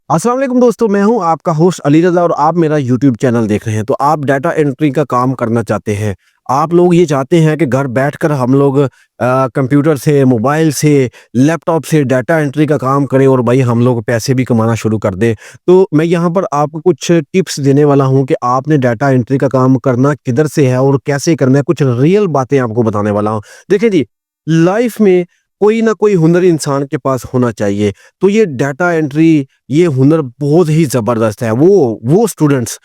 अस्सलाम वालेकुम दोस्तों, मैं हूं आपका होस्ट अली रज़ा और आप मेरा यूट्यूब चैनल देख रहे हैं। तो आप डाटा एंट्री का काम करना चाहते हैं। आप लोग ये चाहते हैं कि घर बैठकर हम लोग कंप्यूटर से, मोबाइल से, लैपटॉप से डाटा एंट्री का काम करें और भाई हम लोग पैसे भी कमाना शुरू कर दें। तो मैं यहाँ पर आपको कुछ टिप्स देने वाला हूँ कि आपने डाटा एंट्री का काम करना किधर से है और कैसे करना है। कुछ रियल बातें आपको बताने वाला हूँ। देखिए जी, लाइफ में कोई ना कोई हुनर इंसान के पास होना चाहिए। तो ये डाटा एंट्री, ये हुनर बहुत ही ज़बरदस्त है। वो स्टूडेंट्स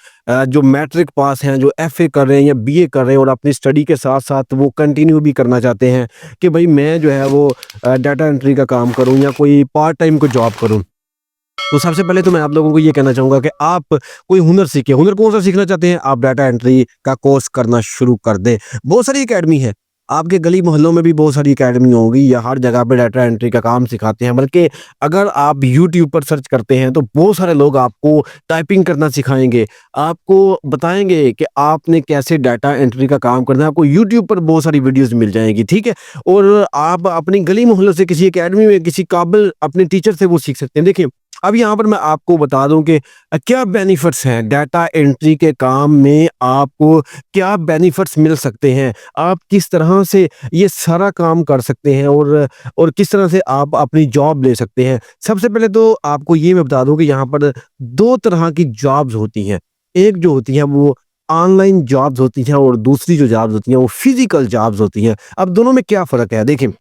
जो मैट्रिक पास हैं, जो एफए कर रहे हैं या बीए कर रहे हैं और अपनी स्टडी के साथ-साथ वो कंटिन्यू भी करना चाहते हैं कि भई मैं जो है वो डाटा एंट्री का काम करूँ या कोई पार्ट टाइम कोई जॉब करूँ। तो सबसे पहले तो मैं आप लोगों को ये कहना चाहूँगा कि आप कोई हुनर सीखें। हुनर कौन-सा सीखना चाहते हैं? आप डाटा एंट्री का कोर्स करना शुरू कर दें। बहुत सारी अकेडमी है। आपके गली मोहल्लों में भी बहुत सारी अकेडमी होंगी या हर जगह पे डाटा एंट्री का काम सिखाते हैं। बल्कि अगर आप यूट्यूब पर सर्च करते हैं तो बहुत सारे लोग आपको टाइपिंग करना सिखाएँगे। आपको बताएँगे कि आपने कैसे डाटा एंट्री का काम करना है। आपको यूट्यूब पर बहुत सारी वीडियोज़ मिल जाएँगी, ठीक है? और आप अपनी गली मोहल्लों से किसी अकेडमी में किसी काबिल अपने टीचर से वो सीख सकते हैं। देखिए, अब यहाँ पर मैं आपको बता दूं कि क्या बेनिफिट्स हैं डाटा एंट्री के काम में। आपको क्या बेनिफिट्स मिल सकते हैं, आप किस तरह से ये सारा काम कर सकते हैं और किस तरह से आप अपनी जॉब ले सकते हैं। सबसे पहले तो आपको ये मैं बता दूं कि यहाँ पर दो तरह की जॉब्स होती हैं। एक जो होती है वो ऑनलाइन जॉब्स होती हैं और दूसरी जो जॉब्स होती हैं वो फिजिकल जॉब्स होती हैं। अब दोनों में क्या फ़र्क है, देखिए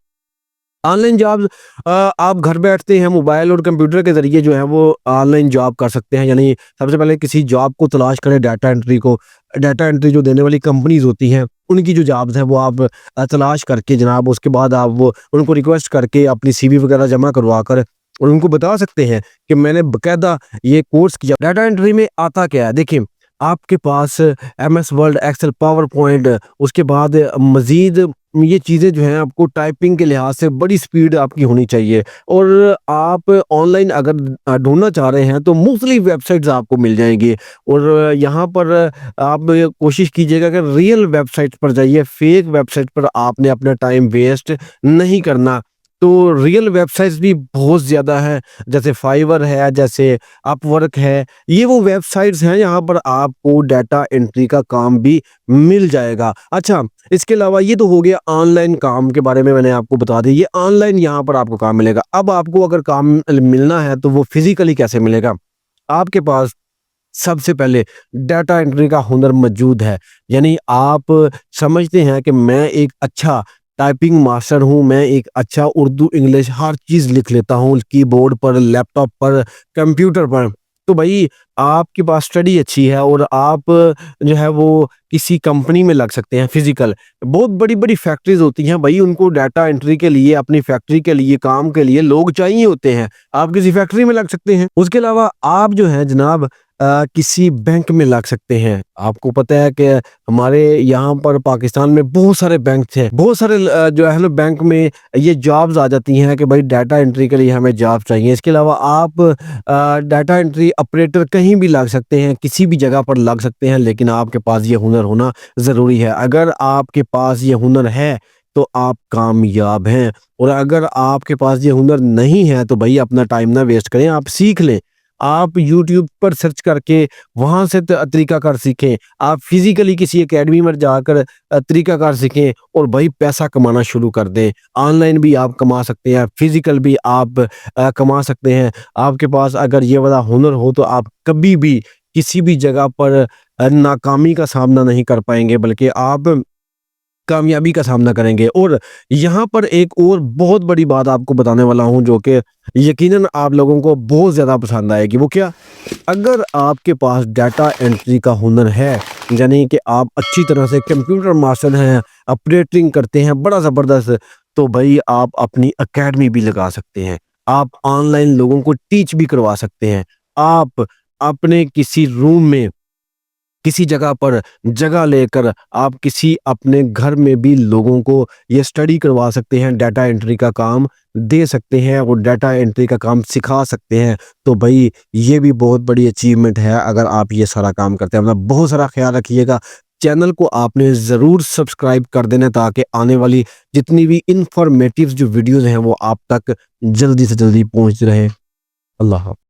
ऑनलाइन जॉब्स आप घर बैठते हैं मोबाइल और कंप्यूटर के ज़रिए जो है वो ऑनलाइन जॉब कर सकते हैं। यानी सबसे पहले किसी जॉब को तलाश करें, डाटा एंट्री को। डाटा एंट्री जो देने वाली कंपनीज़ होती हैं, उनकी जो जॉब्स हैं वो आप तलाश करके जनाब उसके बाद आप वो उनको रिक्वेस्ट करके अपनी सीवी वगैरह जमा करवा कर और उनको बता सकते हैं कि मैंने बाकायदा ये कोर्स किया। डाटा एंट्री में आता क्या है, देखिए आपके पास MS Word, Excel, PowerPoint, उसके बाद मज़ीद ये चीज़ें जो हैं आपको टाइपिंग के लिहाज से बड़ी स्पीड आपकी होनी चाहिए। और आप ऑनलाइन अगर ढूँढना चाह रहे हैं तो मुख्तलिफ़ वेबसाइट्स आपको मिल जाएँगी। और यहाँ पर आप कोशिश कीजिएगा कि रियल वेबसाइट पर जाइए, फेक वेबसाइट पर आपने अपना टाइम वेस्ट नहीं करना। तो रियल वेबसाइट्स भी बहुत ज़्यादा हैं, जैसे फाइवर है, जैसे अपवर्क है। ये वो वेबसाइट्स हैं, यहाँ पर आपको डाटा एंट्री का काम भी मिल जाएगा। अच्छा, इसके अलावा ये तो हो गया ऑनलाइन काम के बारे में, मैंने आपको बता दी। ये ऑनलाइन यहाँ पर आपको काम मिलेगा। अब आपको अगर काम मिलना है तो वो फिज़िकली कैसे मिलेगा? आपके पास सबसे पहले डाटा एंट्री का हुनर मौजूद है। यानी आप समझते हैं कि मैं एक अच्छा टाइपिंग मास्टर हूँ, मैं एक अच्छा उर्दू, इंग्लिश हर चीज़ लिख लेता हूँ कीबोर्ड पर, लैपटॉप पर, कंप्यूटर पर। तो भई आपके पास स्टडी अच्छी है और आप जो है वो किसी कंपनी में लग सकते हैं फिज़िकल। बहुत बड़ी-बड़ी फैक्ट्रीज़ होती हैं भई, उनको डाटा एंट्री के लिए, अपनी फैक्ट्री के लिए, काम के लिए लोग चाहिए होते हैं। आप किसी फैक्ट्री में लग सकते हैं। उसके अलावा आप जो है जनाब किसी बैंक में लग सकते हैं। आपको पता है कि हमारे यहाँ पर पाकिस्तान में बहुत सारे बैंक हैं। बहुत सारे जो है ना बैंक में ये जॉब्स आ जाती हैं कि भाई डाटा एंट्री के लिए हमें जॉब चाहिए। इसके अलावा आप डाटा एंट्री ऑपरेटर कहीं भी लग सकते हैं, किसी भी जगह पर लग सकते हैं, लेकिन आपके पास ये हुनर होना ज़रूरी है। अगर आपके पास ये हुनर है तो आप कामयाब हैं, और अगर आपके पास ये हुनर नहीं है तो भई अपना टाइम ना वेस्ट करें, आप सीख लें। आप यूट्यूब पर सर्च करके वहाँ से तरीकाकार सीखें। आप फिज़िकली किसी अकेडमी में जाकर तरीकाकार सीखें और भाई पैसा कमाना शुरू कर दें। ऑनलाइन भी आप कमा सकते हैं, फिज़िकल भी आप कमा सकते हैं। आपके पास अगर ये वाला हुनर हो तो आप कभी भी किसी भी जगह पर नाकामी का सामना नहीं कर पाएँगे, बल्कि आप कामयाबी का सामना करेंगे। और यहाँ पर एक और बहुत बड़ी बात आपको बताने वाला हूँ जो कि यकीनन आप लोगों को बहुत ज़्यादा पसंद आएगी। वो क्या? अगर आपके पास डाटा एंट्री का हुनर है, यानी कि आप अच्छी तरह से कंप्यूटर मास्टर हैं, ऑपरेटिंग करते हैं बड़ा ज़बरदस्त, तो भई आप अपनी अकेडमी भी लगा सकते हैं। आप ऑनलाइन लोगों को टीच भी करवा सकते हैं। आप अपने किसी रूम में, किसी जगह पर जगह लेकर आप किसी अपने घर में भी लोगों को ये स्टडी करवा सकते हैं, डाटा एंट्री का काम दे सकते हैं और डाटा एंट्री का काम सिखा सकते हैं। तो भाई ये भी बहुत बड़ी अचीवमेंट है अगर आप ये सारा काम करते हैं। अपना बहुत सारा ख्याल रखिएगा। चैनल को आपने ज़रूर सब्सक्राइब कर देना ताकि आने वाली जितनी भी इंफॉर्मेटिव जो वीडियोज़ हैं वो आप तक जल्दी से जल्दी पहुँच रहे। अल्लाह हाफ़िज़।